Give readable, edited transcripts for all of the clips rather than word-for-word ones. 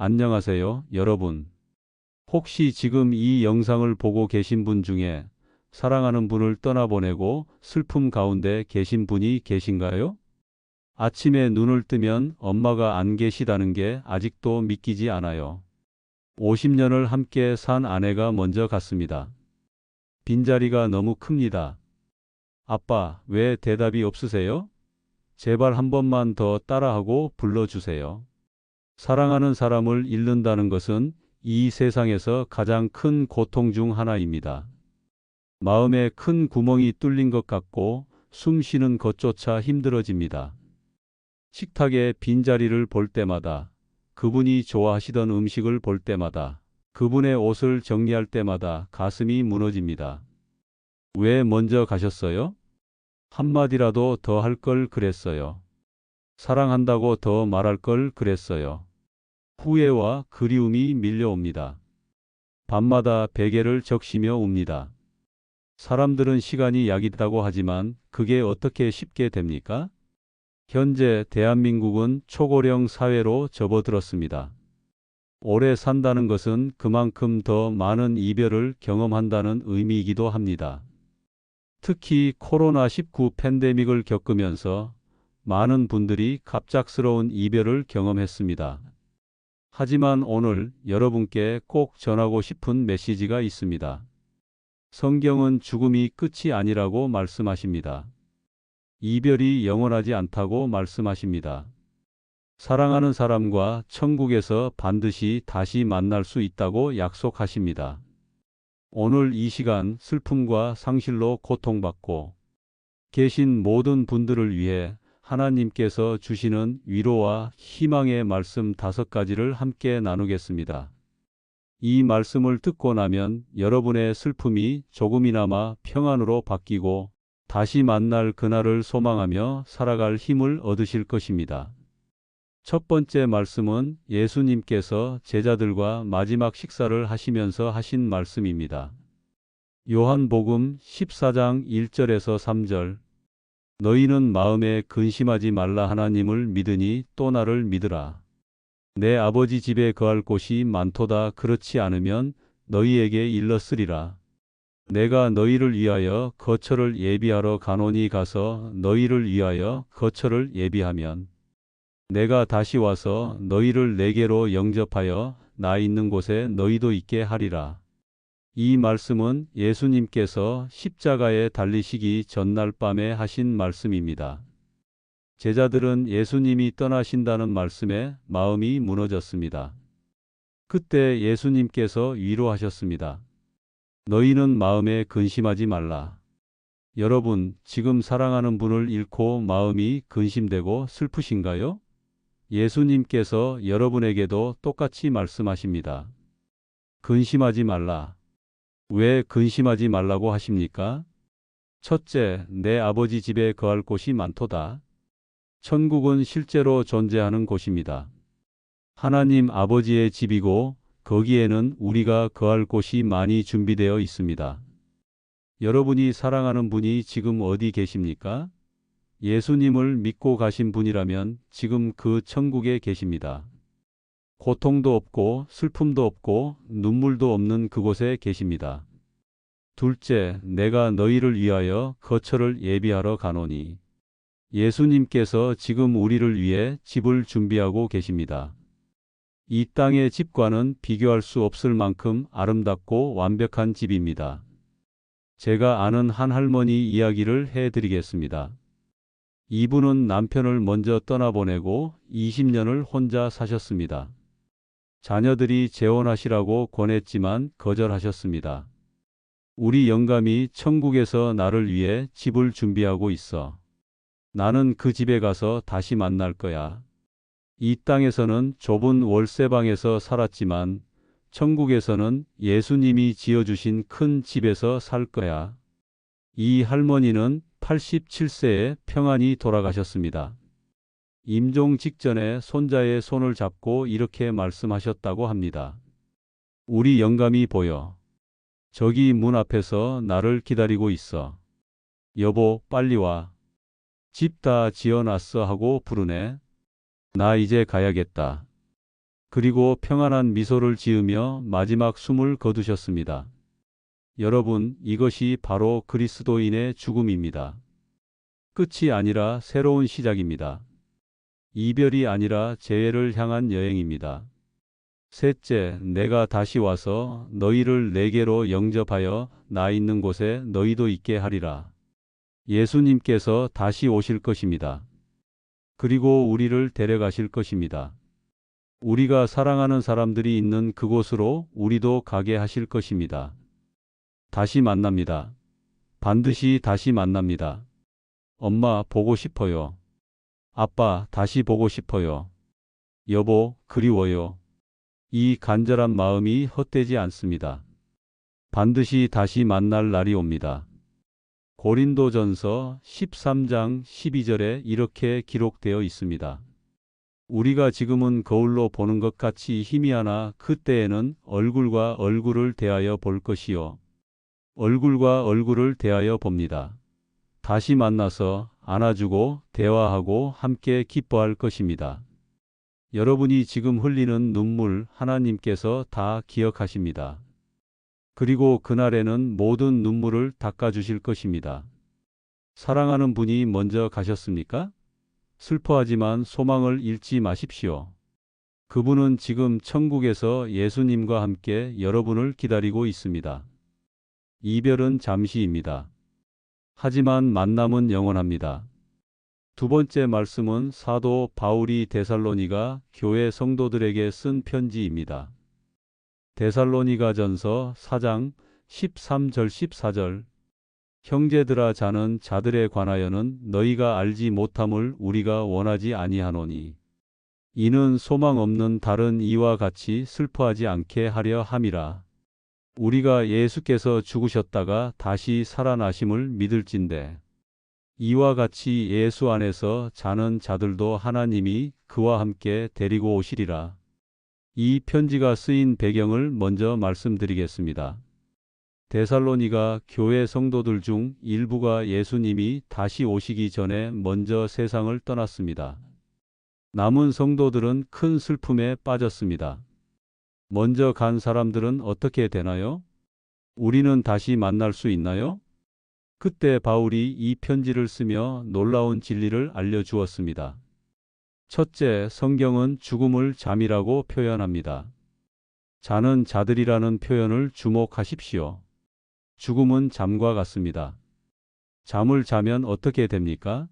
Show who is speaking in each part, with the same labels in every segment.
Speaker 1: 안녕하세요, 여러분. 혹시 지금 이 영상을 보고 계신 분 중에 사랑하는 분을 떠나보내고 슬픔 가운데 계신 분이 계신가요? 아침에 눈을 뜨면 엄마가 안 계시다는 게 아직도 믿기지 않아요. 50년을 함께 산 아내가 먼저 갔습니다. 빈자리가 너무 큽니다. 아빠, 왜 대답이 없으세요? 제발 한 번만 더 따라하고 불러주세요. 사랑하는 사람을 잃는다는 것은 이 세상에서 가장 큰 고통 중 하나입니다. 마음에 큰 구멍이 뚫린 것 같고 숨 쉬는 것조차 힘들어집니다. 식탁에 빈자리를 볼 때마다, 그분이 좋아하시던 음식을 볼 때마다, 그분의 옷을 정리할 때마다 가슴이 무너집니다. 왜 먼저 가셨어요? 한마디라도 더 할 걸 그랬어요. 사랑한다고 더 말할 걸 그랬어요. 후회와 그리움이 밀려옵니다. 밤마다 베개를 적시며 웁니다. 사람들은 시간이 약이라고 하지만 그게 어떻게 쉽게 됩니까? 현재 대한민국은 초고령 사회로 접어들었습니다. 오래 산다는 것은 그만큼 더 많은 이별을 경험한다는 의미이기도 합니다. 특히 코로나19 팬데믹을 겪으면서 많은 분들이 갑작스러운 이별을 경험했습니다. 하지만 오늘 여러분께 꼭 전하고 싶은 메시지가 있습니다. 성경은 죽음이 끝이 아니라고 말씀하십니다. 이별이 영원하지 않다고 말씀하십니다. 사랑하는 사람과 천국에서 반드시 다시 만날 수 있다고 약속하십니다. 오늘 이 시간 슬픔과 상실로 고통받고 계신 모든 분들을 위해 하나님께서 주시는 위로와 희망의 말씀 5가지를 함께 나누겠습니다. 이 말씀을 듣고 나면 여러분의 슬픔이 조금이나마 평안으로 바뀌고 다시 만날 그날을 소망하며 살아갈 힘을 얻으실 것입니다. 첫 번째 말씀은 예수님께서 제자들과 마지막 식사를 하시면서 하신 말씀입니다. 요한복음 14장 1절에서 3절. 너희는 마음에 근심하지 말라. 하나님을 믿으니 또 나를 믿으라. 내 아버지 집에 거할 곳이 많도다. 그렇지 않으면 너희에게 일렀으리라. 내가 너희를 위하여 거처를 예비하러 가노니 가서 너희를 위하여 거처를 예비하면 내가 다시 와서 너희를 내게로 영접하여 나 있는 곳에 너희도 있게 하리라. 이 말씀은 예수님께서 십자가에 달리시기 전날 밤에 하신 말씀입니다. 제자들은 예수님이 떠나신다는 말씀에 마음이 무너졌습니다. 그때 예수님께서 위로하셨습니다. 너희는 마음에 근심하지 말라. 여러분, 지금 사랑하는 분을 잃고 마음이 근심되고 슬프신가요? 예수님께서 여러분에게도 똑같이 말씀하십니다. 근심하지 말라. 왜 근심하지 말라고 하십니까? 첫째, 내 아버지 집에 거할 곳이 많도다. 천국은 실제로 존재하는 곳입니다. 하나님 아버지의 집이고 거기에는 우리가 거할 곳이 많이 준비되어 있습니다. 여러분이 사랑하는 분이 지금 어디 계십니까? 예수님을 믿고 가신 분이라면 지금 그 천국에 계십니다. 고통도 없고 슬픔도 없고 눈물도 없는 그곳에 계십니다. 둘째, 내가 너희를 위하여 거처를 예비하러 가노니. 예수님께서 지금 우리를 위해 집을 준비하고 계십니다. 이 땅의 집과는 비교할 수 없을 만큼 아름답고 완벽한 집입니다. 제가 아는 한 할머니 이야기를 해드리겠습니다. 이분은 남편을 먼저 떠나보내고 20년을 혼자 사셨습니다. 자녀들이 재혼하시라고 권했지만 거절하셨습니다. 우리 영감이 천국에서 나를 위해 집을 준비하고 있어. 나는 그 집에 가서 다시 만날 거야. 이 땅에서는 좁은 월세방에서 살았지만 천국에서는 예수님이 지어주신 큰 집에서 살 거야. 이 할머니는 87세에 평안히 돌아가셨습니다. 임종 직전에 손자의 손을 잡고 이렇게 말씀하셨다고 합니다. 우리 영감이 보여. 저기 문 앞에서 나를 기다리고 있어. 여보, 빨리 와. 집 다 지어놨어 하고 부르네. 나 이제 가야겠다. 그리고 평안한 미소를 지으며 마지막 숨을 거두셨습니다. 여러분, 이것이 바로 그리스도인의 죽음입니다. 끝이 아니라 새로운 시작입니다. 이별이 아니라 재회를 향한 여행입니다. 셋째, 내가 다시 와서 너희를 내게로 영접하여 나 있는 곳에 너희도 있게 하리라. 예수님께서 다시 오실 것입니다. 그리고 우리를 데려가실 것입니다. 우리가 사랑하는 사람들이 있는 그곳으로 우리도 가게 하실 것입니다. 다시 만납니다. 반드시 다시 만납니다. 엄마, 보고 싶어요. 아빠, 다시 보고 싶어요. 여보, 그리워요. 이 간절한 마음이 헛되지 않습니다. 반드시 다시 만날 날이 옵니다. 고린도전서 13장 12절에 이렇게 기록되어 있습니다. 우리가 지금은 거울로 보는 것 같이 희미하나 그때에는 얼굴과 얼굴을 대하여 볼 것이요. 얼굴과 얼굴을 대하여 봅니다. 다시 만나서 안아주고 대화하고 함께 기뻐할 것입니다. 여러분이 지금 흘리는 눈물 하나님께서 다 기억하십니다. 그리고 그날에는 모든 눈물을 닦아주실 것입니다. 사랑하는 분이 먼저 가셨습니까? 슬퍼하지만 소망을 잃지 마십시오. 그분은 지금 천국에서 예수님과 함께 여러분을 기다리고 있습니다. 이별은 잠시입니다. 하지만 만남은 영원합니다. 두 번째 말씀은 사도 바울이 데살로니가 교회 성도들에게 쓴 편지입니다. 데살로니가전서 4장 13절 14절 형제들아 자는 자들에 관하여는 너희가 알지 못함을 우리가 원하지 아니하노니 이는 소망 없는 다른 이와 같이 슬퍼하지 않게 하려 함이라. 우리가 예수께서 죽으셨다가 다시 살아나심을 믿을진대 이와 같이 예수 안에서 자는 자들도 하나님이 그와 함께 데리고 오시리라. 이 편지가 쓰인 배경을 먼저 말씀드리겠습니다. 데살로니가 교회 성도들 중 일부가 예수님이 다시 오시기 전에 먼저 세상을 떠났습니다. 남은 성도들은 큰 슬픔에 빠졌습니다. 먼저 간 사람들은 어떻게 되나요? 우리는 다시 만날 수 있나요? 그때 바울이 이 편지를 쓰며 놀라운 진리를 알려주었습니다. 첫째, 성경은 죽음을 잠이라고 표현합니다. 자는 자들이라는 표현을 주목하십시오. 죽음은 잠과 같습니다. 잠을 자면 어떻게 됩니까?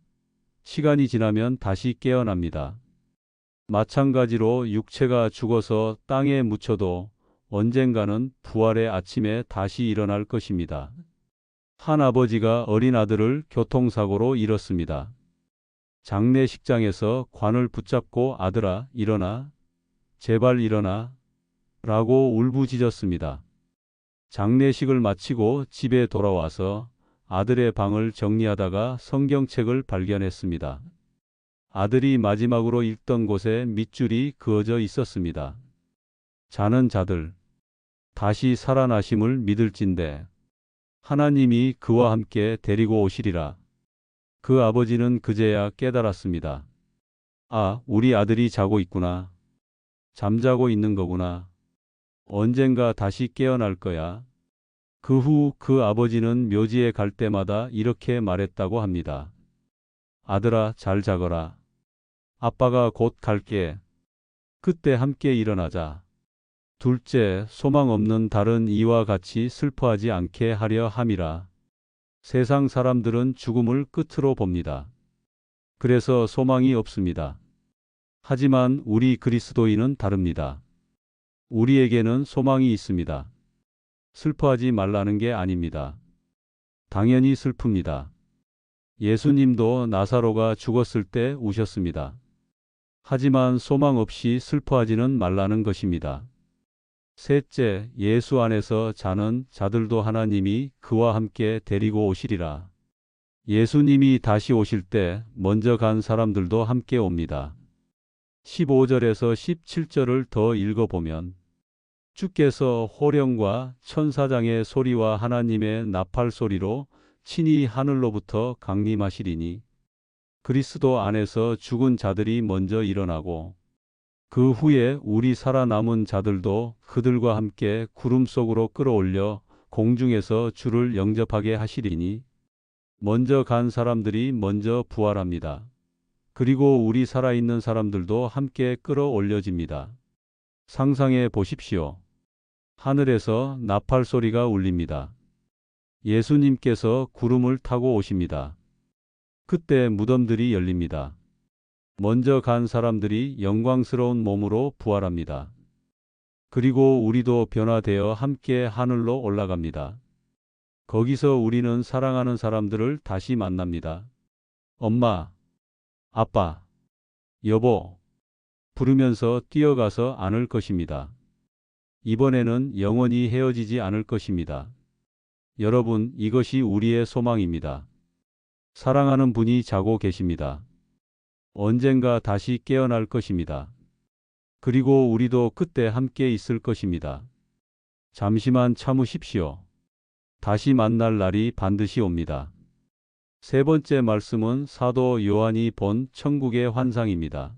Speaker 1: 시간이 지나면 다시 깨어납니다. 마찬가지로 육체가 죽어서 땅에 묻혀도 언젠가는 부활의 아침에 다시 일어날 것입니다. 한 아버지가 어린 아들을 교통사고로 잃었습니다. 장례식장에서 관을 붙잡고 아들아, 일어나, 제발 일어나, 라고 울부짖었습니다. 장례식을 마치고 집에 돌아와서 아들의 방을 정리하다가 성경책을 발견했습니다. 아들이 마지막으로 읽던 곳에 밑줄이 그어져 있었습니다. 자는 자들, 다시 살아나심을 믿을진대 하나님이 그와 함께 데리고 오시리라. 그 아버지는 그제야 깨달았습니다. 아, 우리 아들이 자고 있구나. 잠자고 있는 거구나. 언젠가 다시 깨어날 거야. 그 후 그 아버지는 묘지에 갈 때마다 이렇게 말했다고 합니다. 아들아, 잘 자거라. 아빠가 곧 갈게. 그때 함께 일어나자. 둘째, 소망 없는 다른 이와 같이 슬퍼하지 않게 하려 함이라. 세상 사람들은 죽음을 끝으로 봅니다. 그래서 소망이 없습니다. 하지만 우리 그리스도인은 다릅니다. 우리에게는 소망이 있습니다. 슬퍼하지 말라는 게 아닙니다. 당연히 슬픕니다. 예수님도 나사로가 죽었을 때 우셨습니다. 하지만 소망 없이 슬퍼하지는 말라는 것입니다. 셋째, 예수 안에서 자는 자들도 하나님이 그와 함께 데리고 오시리라. 예수님이 다시 오실 때 먼저 간 사람들도 함께 옵니다. 15절에서 17절을 더 읽어보면 주께서 호령과 천사장의 소리와 하나님의 나팔 소리로 친히 하늘로부터 강림하시리니 그리스도 안에서 죽은 자들이 먼저 일어나고 그 후에 우리 살아남은 자들도 그들과 함께 구름 속으로 끌어올려 공중에서 주를 영접하게 하시리니 먼저 간 사람들이 먼저 부활합니다. 그리고 우리 살아있는 사람들도 함께 끌어올려집니다. 상상해 보십시오. 하늘에서 나팔 소리가 울립니다. 예수님께서 구름을 타고 오십니다. 그때 무덤들이 열립니다. 먼저 간 사람들이 영광스러운 몸으로 부활합니다. 그리고 우리도 변화되어 함께 하늘로 올라갑니다. 거기서 우리는 사랑하는 사람들을 다시 만납니다. 엄마, 아빠, 여보 부르면서 뛰어가서 안을 것입니다. 이번에는 영원히 헤어지지 않을 것입니다. 여러분, 이것이 우리의 소망입니다. 사랑하는 분이 자고 계십니다. 언젠가 다시 깨어날 것입니다. 그리고 우리도 그때 함께 있을 것입니다. 잠시만 참으십시오. 다시 만날 날이 반드시 옵니다. 세 번째 말씀은 사도 요한이 본 천국의 환상입니다.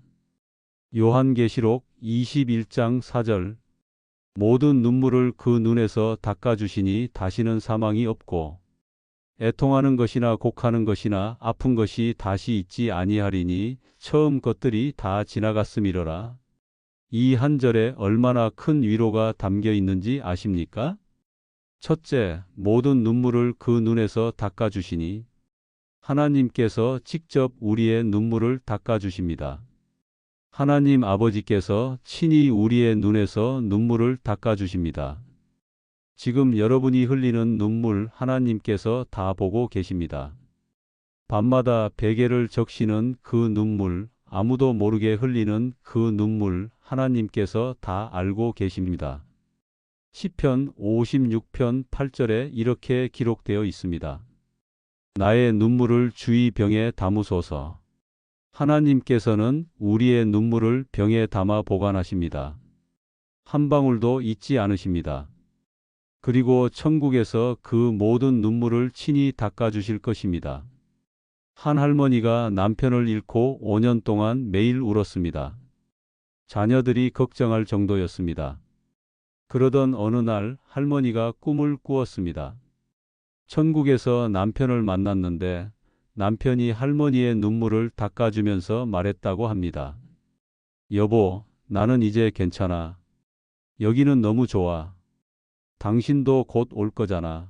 Speaker 1: 요한계시록 21장 4절 모든 눈물을 그 눈에서 닦아주시니 다시는 사망이 없고 애통하는 것이나 곡하는 것이나 아픈 것이 다시 있지 아니하리니 처음 것들이 다 지나갔음이로라. 이 한 절에 얼마나 큰 위로가 담겨 있는지 아십니까? 첫째, 모든 눈물을 그 눈에서 닦아주시니 하나님께서 직접 우리의 눈물을 닦아주십니다. 하나님 아버지께서 친히 우리의 눈에서 눈물을 닦아주십니다. 지금 여러분이 흘리는 눈물 하나님께서 다 보고 계십니다. 밤마다 베개를 적시는 그 눈물, 아무도 모르게 흘리는 그 눈물 하나님께서 다 알고 계십니다. 시편 56편 8절에 이렇게 기록되어 있습니다. 나의 눈물을 주의 병에 담으소서. 하나님께서는 우리의 눈물을 병에 담아 보관하십니다. 한 방울도 잊지 않으십니다. 그리고 천국에서 그 모든 눈물을 친히 닦아주실 것입니다. 한 할머니가 남편을 잃고 5년 동안 매일 울었습니다. 자녀들이 걱정할 정도였습니다. 그러던 어느 날 할머니가 꿈을 꾸었습니다. 천국에서 남편을 만났는데 남편이 할머니의 눈물을 닦아주면서 말했다고 합니다. 여보, 나는 이제 괜찮아. 여기는 너무 좋아. 당신도 곧 올 거잖아.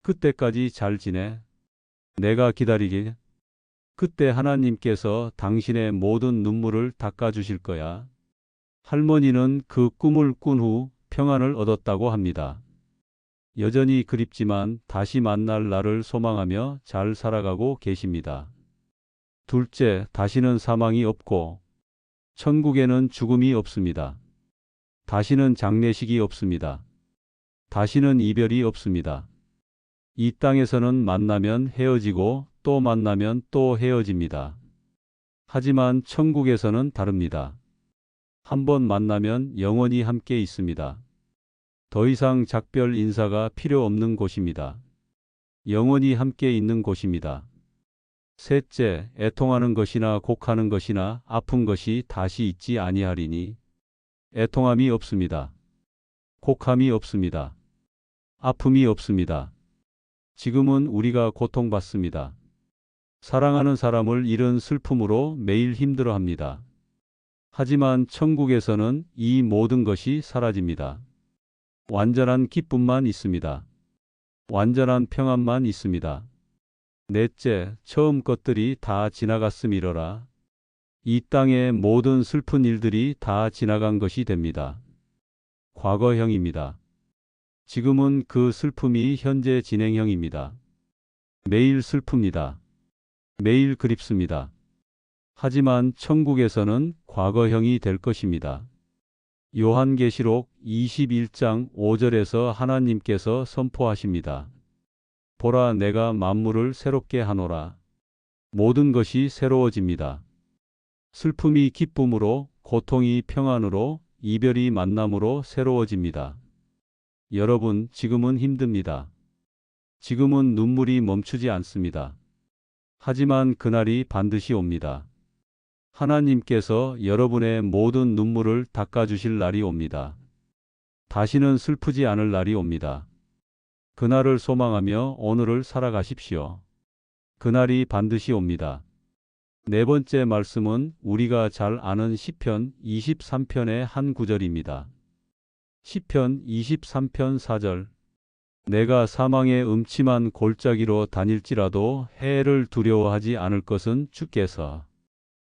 Speaker 1: 그때까지 잘 지내. 내가 기다리길. 그때 하나님께서 당신의 모든 눈물을 닦아주실 거야. 할머니는 그 꿈을 꾼 후 평안을 얻었다고 합니다. 여전히 그립지만 다시 만날 날을 소망하며 잘 살아가고 계십니다. 둘째, 다시는 사망이 없고 천국에는 죽음이 없습니다. 다시는 장례식이 없습니다. 다시는 이별이 없습니다. 이 땅에서는 만나면 헤어지고 또 만나면 또 헤어집니다. 하지만 천국에서는 다릅니다. 한번 만나면 영원히 함께 있습니다. 더 이상 작별 인사가 필요 없는 곳입니다. 영원히 함께 있는 곳입니다. 셋째, 애통하는 것이나 곡하는 것이나 아픈 것이 다시 있지 아니하리니 애통함이 없습니다. 곡함이 없습니다. 아픔이 없습니다. 지금은 우리가 고통받습니다. 사랑하는 사람을 잃은 슬픔으로 매일 힘들어합니다. 하지만 천국에서는 이 모든 것이 사라집니다. 완전한 기쁨만 있습니다. 완전한 평안만 있습니다. 넷째, 처음 것들이 다 지나갔음이로라. 이 땅의 모든 슬픈 일들이 다 지나간 것이 됩니다. 과거형입니다. 지금은 그 슬픔이 현재 진행형입니다. 매일 슬픕니다. 매일 그립습니다. 하지만 천국에서는 과거형이 될 것입니다. 요한계시록 21장 5절에서 하나님께서 선포하십니다. 보라, 내가 만물을 새롭게 하노라. 모든 것이 새로워집니다. 슬픔이 기쁨으로, 고통이 평안으로, 이별이 만남으로 새로워집니다. 여러분, 지금은 힘듭니다. 지금은 눈물이 멈추지 않습니다. 하지만 그날이 반드시 옵니다. 하나님께서 여러분의 모든 눈물을 닦아주실 날이 옵니다. 다시는 슬프지 않을 날이 옵니다. 그날을 소망하며 오늘을 살아가십시오. 그날이 반드시 옵니다. 네 번째 말씀은 우리가 잘 아는 시편 23편의 한 구절입니다. 시편 23편 4절. 내가 사망의 음침한 골짜기로 다닐지라도 해를 두려워하지 않을 것은 주께서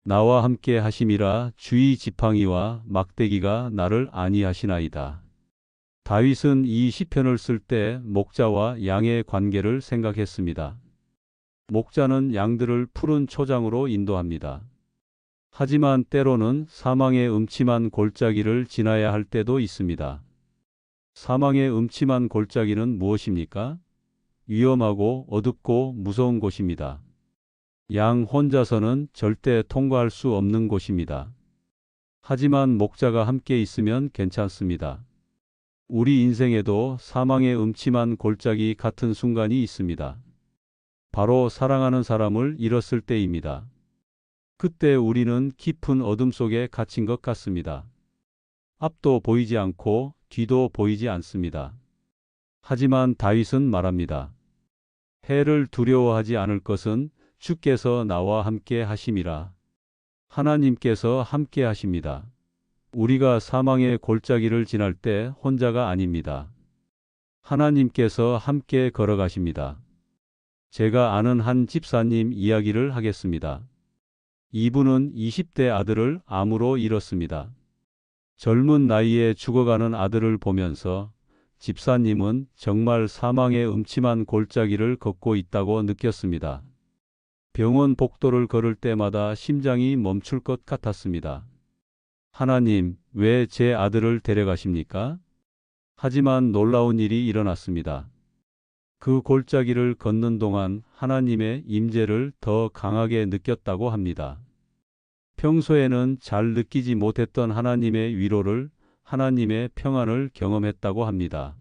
Speaker 1: 나와 함께 하심이라. 주의 지팡이와 막대기가 나를 안위하시나이다. 다윗은 이 시편을 쓸 때 목자와 양의 관계를 생각했습니다. 목자는 양들을 푸른 초장으로 인도합니다. 하지만 때로는 사망의 음침한 골짜기를 지나야 할 때도 있습니다. 사망의 음침한 골짜기는 무엇입니까? 위험하고 어둡고 무서운 곳입니다. 양 혼자서는 절대 통과할 수 없는 곳입니다. 하지만 목자가 함께 있으면 괜찮습니다. 우리 인생에도 사망의 음침한 골짜기 같은 순간이 있습니다. 바로 사랑하는 사람을 잃었을 때입니다. 그때 우리는 깊은 어둠 속에 갇힌 것 같습니다. 앞도 보이지 않고 뒤도 보이지 않습니다. 하지만 다윗은 말합니다. 해를 두려워하지 않을 것은 주께서 나와 함께 하심이라. 하나님께서 함께 하십니다. 우리가 사망의 골짜기를 지날 때 혼자가 아닙니다. 하나님께서 함께 걸어가십니다. 제가 아는 한 집사님 이야기를 하겠습니다. 이분은 20대 아들을 암으로 잃었습니다. 젊은 나이에 죽어가는 아들을 보면서 집사님은 정말 사망의 음침한 골짜기를 걷고 있다고 느꼈습니다. 병원 복도를 걸을 때마다 심장이 멈출 것 같았습니다. 하나님, 왜 제 아들을 데려가십니까? 하지만 놀라운 일이 일어났습니다. 그 골짜기를 걷는 동안 하나님의 임재를 더 강하게 느꼈다고 합니다. 평소에는 잘 느끼지 못했던 하나님의 위로를, 하나님의 평안을 경험했다고 합니다.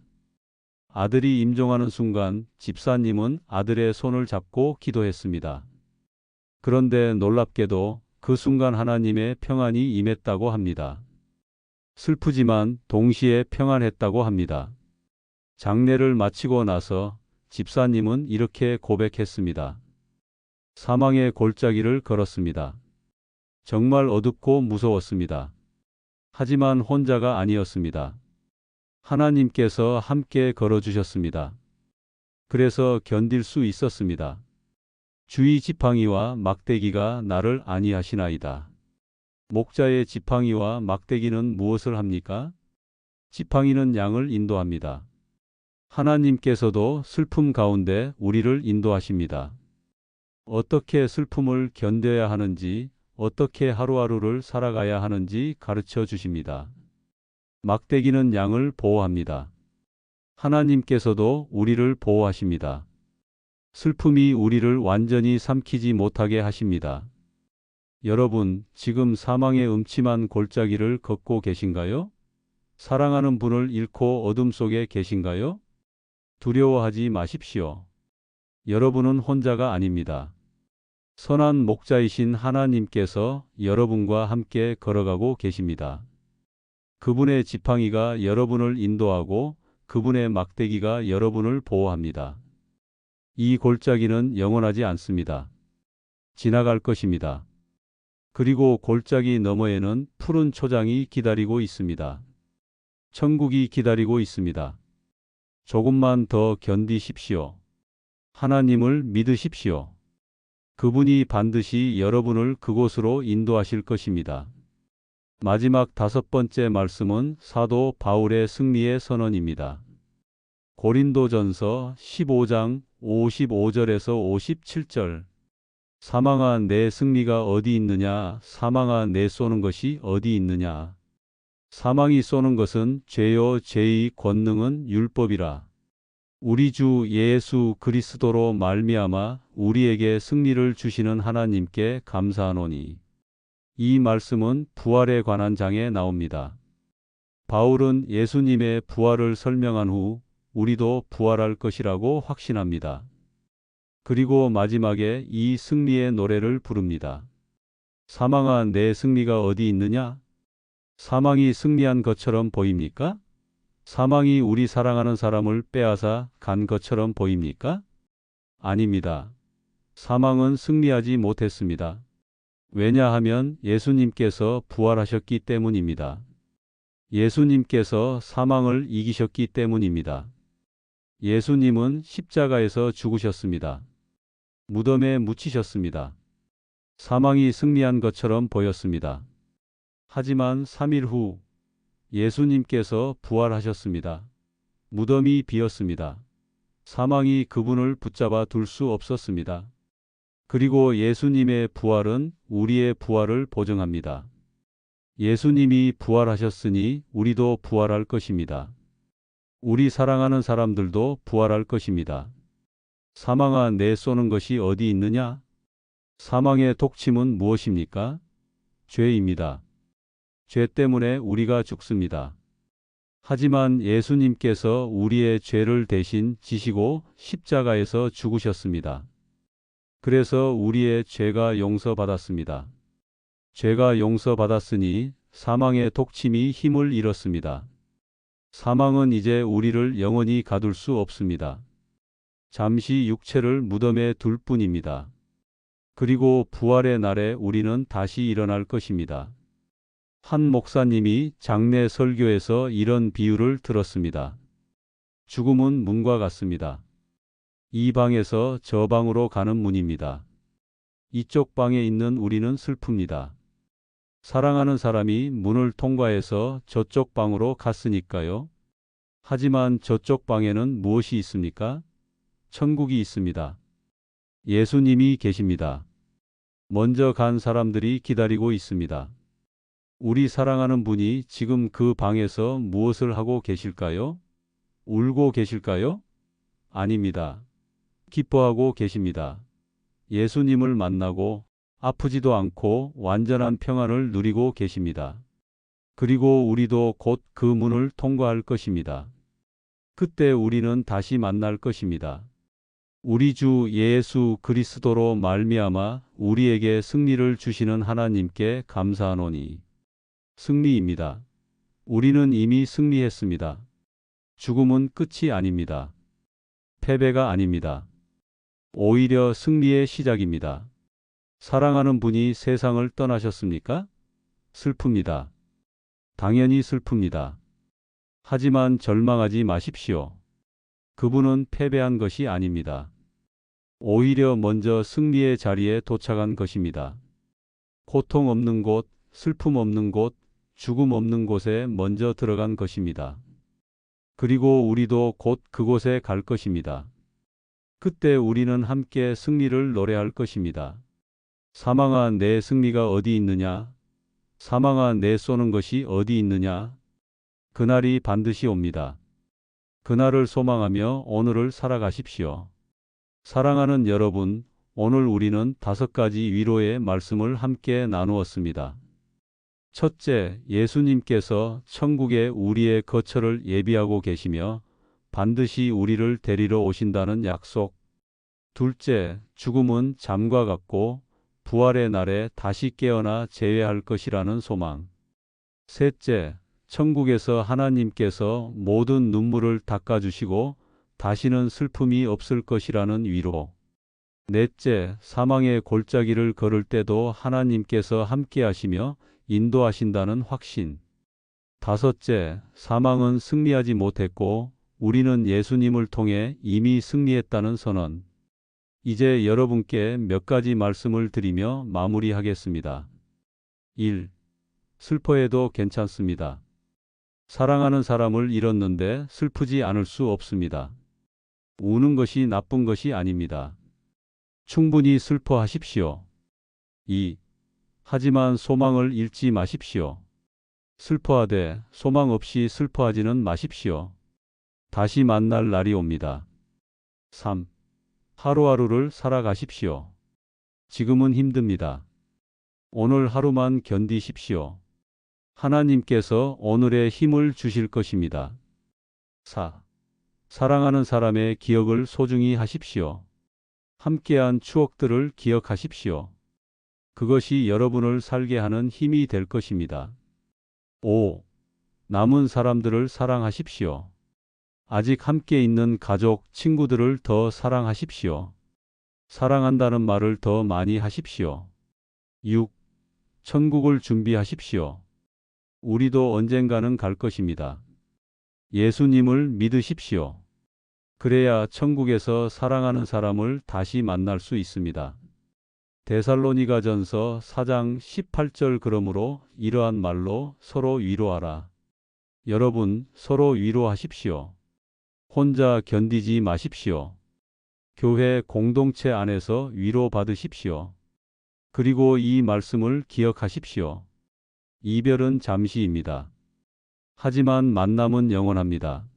Speaker 1: 아들이 임종하는 순간 집사님은 아들의 손을 잡고 기도했습니다. 그런데 놀랍게도 그 순간 하나님의 평안이 임했다고 합니다. 슬프지만 동시에 평안했다고 합니다. 장례를 마치고 나서 집사님은 이렇게 고백했습니다. 사망의 골짜기를 걸었습니다. 정말 어둡고 무서웠습니다. 하지만 혼자가 아니었습니다. 하나님께서 함께 걸어주셨습니다. 그래서 견딜 수 있었습니다. 주의 지팡이와 막대기가 나를 안위하시나이다. 목자의 지팡이와 막대기는 무엇을 합니까? 지팡이는 양을 인도합니다. 하나님께서도 슬픔 가운데 우리를 인도하십니다. 어떻게 슬픔을 견뎌야 하는지, 어떻게 하루하루를 살아가야 하는지 가르쳐 주십니다. 막대기는 양을 보호합니다. 하나님께서도 우리를 보호하십니다. 슬픔이 우리를 완전히 삼키지 못하게 하십니다. 여러분, 지금 사망의 음침한 골짜기를 걷고 계신가요? 사랑하는 분을 잃고 어둠 속에 계신가요? 두려워하지 마십시오. 여러분은 혼자가 아닙니다. 선한 목자이신 하나님께서 여러분과 함께 걸어가고 계십니다. 그분의 지팡이가 여러분을 인도하고 그분의 막대기가 여러분을 보호합니다. 이 골짜기는 영원하지 않습니다. 지나갈 것입니다. 그리고 골짜기 너머에는 푸른 초장이 기다리고 있습니다. 천국이 기다리고 있습니다. 조금만 더 견디십시오. 하나님을 믿으십시오. 그분이 반드시 여러분을 그곳으로 인도하실 것입니다. 마지막 다섯 번째 말씀은 사도 바울의 승리의 선언입니다. 고린도전서 15장 55절에서 57절. 사망아 내 승리가 어디 있느냐? 사망아 내 쏘는 것이 어디 있느냐? 사망이 쏘는 것은 죄요 죄의 권능은 율법이라. 우리 주 예수 그리스도로 말미암아 우리에게 승리를 주시는 하나님께 감사하노니. 이 말씀은 부활에 관한 장에 나옵니다. 바울은 예수님의 부활을 설명한 후 우리도 부활할 것이라고 확신합니다. 그리고 마지막에 이 승리의 노래를 부릅니다. 사망아, 내 승리가 어디 있느냐? 사망이 승리한 것처럼 보입니까? 사망이 우리 사랑하는 사람을 빼앗아 간 것처럼 보입니까? 아닙니다. 사망은 승리하지 못했습니다. 왜냐하면 예수님께서 부활하셨기 때문입니다. 예수님께서 사망을 이기셨기 때문입니다. 예수님은 십자가에서 죽으셨습니다. 무덤에 묻히셨습니다. 사망이 승리한 것처럼 보였습니다. 하지만 3일 후 예수님께서 부활하셨습니다. 무덤이 비었습니다. 사망이 그분을 붙잡아 둘 수 없었습니다. 그리고 예수님의 부활은 우리의 부활을 보증합니다. 예수님이 부활하셨으니 우리도 부활할 것입니다. 우리 사랑하는 사람들도 부활할 것입니다. 사망아, 내 쏘는 것이 어디 있느냐? 사망의 독침은 무엇입니까? 죄입니다. 죄 때문에 우리가 죽습니다. 하지만 예수님께서 우리의 죄를 대신 지시고 십자가에서 죽으셨습니다. 그래서 우리의 죄가 용서받았습니다. 죄가 용서받았으니 사망의 독침이 힘을 잃었습니다. 사망은 이제 우리를 영원히 가둘 수 없습니다. 잠시 육체를 무덤에 둘 뿐입니다. 그리고 부활의 날에 우리는 다시 일어날 것입니다. 한 목사님이 장례 설교에서 이런 비유를 들었습니다. 죽음은 문과 같습니다. 이 방에서 저 방으로 가는 문입니다. 이쪽 방에 있는 우리는 슬픕니다. 사랑하는 사람이 문을 통과해서 저쪽 방으로 갔으니까요. 하지만 저쪽 방에는 무엇이 있습니까? 천국이 있습니다. 예수님이 계십니다. 먼저 간 사람들이 기다리고 있습니다. 우리 사랑하는 분이 지금 그 방에서 무엇을 하고 계실까요? 울고 계실까요? 아닙니다. 기뻐하고 계십니다. 예수님을 만나고 아프지도 않고 완전한 평안을 누리고 계십니다. 그리고 우리도 곧 그 문을 통과할 것입니다. 그때 우리는 다시 만날 것입니다. 우리 주 예수 그리스도로 말미암아 우리에게 승리를 주시는 하나님께 감사하노니. 승리입니다. 우리는 이미 승리했습니다. 죽음은 끝이 아닙니다. 패배가 아닙니다. 오히려 승리의 시작입니다. 사랑하는 분이 세상을 떠나셨습니까? 슬픕니다. 당연히 슬픕니다. 하지만 절망하지 마십시오. 그분은 패배한 것이 아닙니다. 오히려 먼저 승리의 자리에 도착한 것입니다. 고통 없는 곳, 슬픔 없는 곳, 죽음 없는 곳에 먼저 들어간 것입니다. 그리고 우리도 곧 그곳에 갈 것입니다. 그때 우리는 함께 승리를 노래할 것입니다. 사망아, 내 승리가 어디 있느냐? 사망아, 내 쏘는 것이 어디 있느냐? 그날이 반드시 옵니다. 그날을 소망하며 오늘을 살아가십시오. 사랑하는 여러분, 오늘 우리는 5가지 위로의 말씀을 함께 나누었습니다. 첫째, 예수님께서 천국에 우리의 거처를 예비하고 계시며 반드시 우리를 데리러 오신다는 약속. 둘째, 죽음은 잠과 같고 부활의 날에 다시 깨어나 재회할 것이라는 소망. 셋째, 천국에서 하나님께서 모든 눈물을 닦아주시고 다시는 슬픔이 없을 것이라는 위로. 넷째, 사망의 골짜기를 걸을 때도 하나님께서 함께 하시며 인도하신다는 확신. 다섯째, 사망은 승리하지 못했고 우리는 예수님을 통해 이미 승리했다는 선언. 이제 여러분께 몇 가지 말씀을 드리며 마무리하겠습니다. 1. 슬퍼해도 괜찮습니다. 사랑하는 사람을 잃었는데 슬프지 않을 수 없습니다. 우는 것이 나쁜 것이 아닙니다. 충분히 슬퍼하십시오. 2. 하지만 소망을 잃지 마십시오. 슬퍼하되 소망 없이 슬퍼하지는 마십시오. 다시 만날 날이 옵니다. 3. 하루하루를 살아가십시오. 지금은 힘듭니다. 오늘 하루만 견디십시오. 하나님께서 오늘의 힘을 주실 것입니다. 4. 사랑하는 사람의 기억을 소중히 하십시오. 함께한 추억들을 기억하십시오. 그것이 여러분을 살게 하는 힘이 될 것입니다. 5. 남은 사람들을 사랑하십시오. 아직 함께 있는 가족, 친구들을 더 사랑하십시오. 사랑한다는 말을 더 많이 하십시오. 6. 천국을 준비하십시오. 우리도 언젠가는 갈 것입니다. 예수님을 믿으십시오. 그래야 천국에서 사랑하는 사람을 다시 만날 수 있습니다. 데살로니가전서 4장 18절 그러므로 이러한 말로 서로 위로하라. 여러분, 서로 위로하십시오. 혼자 견디지 마십시오. 교회 공동체 안에서 위로받으십시오. 그리고 이 말씀을 기억하십시오. 이별은 잠시입니다. 하지만 만남은 영원합니다.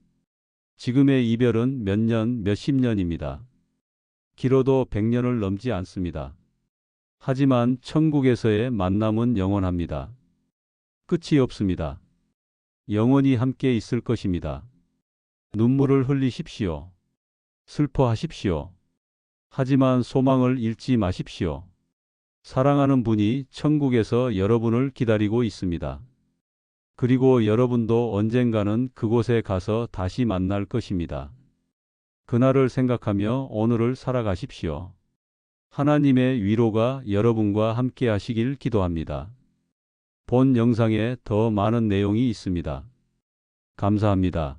Speaker 1: 지금의 이별은 몇 년, 몇십 년입니다. 길어도 100년을 넘지 않습니다. 하지만 천국에서의 만남은 영원합니다. 끝이 없습니다. 영원히 함께 있을 것입니다. 눈물을 흘리십시오. 슬퍼하십시오. 하지만 소망을 잃지 마십시오. 사랑하는 분이 천국에서 여러분을 기다리고 있습니다. 그리고 여러분도 언젠가는 그곳에 가서 다시 만날 것입니다. 그날을 생각하며 오늘을 살아가십시오. 하나님의 위로가 여러분과 함께 하시길 기도합니다. 본 영상에 더 많은 내용이 있습니다. 감사합니다.